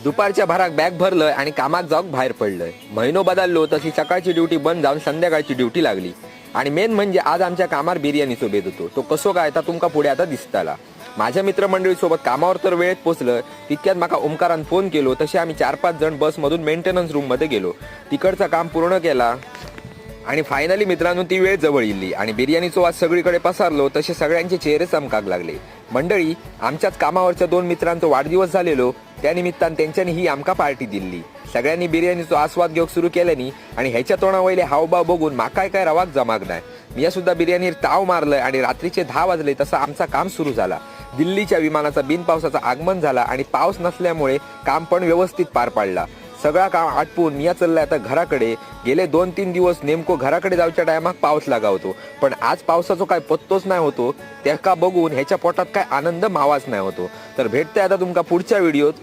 दुपारच्या भराक बॅग भरलंय आणि कामाक जाऊक बाहेर पडलंय. महिनो बदललो तशी सकाळची ड्युटी बंद जाऊन संध्याकाळची ड्युटी लागली. आणि मेन म्हणजे आज आमच्या कामार बिर्याणीचो बेत होतो. तो कसो काय तर तुमका पुढे आता दिसताला. माझ्या मित्रमंडळीसोबत कामावर तर वेळेत पोचलं. तितक्यात माका ओमकारान फोन केलो. तसे आम्ही 4-5 जण बसमधून मेंटेनन्स रूम मध्ये गेलो. तिकडचं काम पूर्ण केला आणि फायनली मित्रांनो ती वेळ जवळ इल्ली आणि बिर्याणीचो वास सगळीकडे पसरलो. तसे सगळ्यांचे चेहरे चमकाक लागले. मंडळी, आमच्याच कामावरच्या 2 मित्रांचा वाढदिवस झालेलो. त्या निमित्तान त्यांच्यानी ही आमका पार्टी दिली. सगळ्यांनी बिर्याणीचो आस्वाद घेऊक सुरू केल्यानी आणि ह्याच्या तोंडावयले हावभाव बघून माका काय रवाक जमाक नाही. मी सुद्धा बिर्याणीवर ताव मारलंय आणि रात्रीचे 10 वाजले तसा आमचा काम सुरू झाला. दिल्लीच्या विमानाचा बिनपावसाचा आगमन झाला आणि पाऊस नसल्यामुळे काम पण व्यवस्थित पार पाडला. सगळा काम आटपून मी चाललाय आता घराकडे. गेले 2-3 दिवस नेमको घराकडे जाऊच्या टायमाक पाऊस लागा होतो. पण आज पावसाचा काय पत्तोच नाही होतो. त्या का बघून ह्याच्या पोटात काय आनंद मावाच नाही होतो. तर भेटते आता तुमका पुढच्या व्हिडिओत.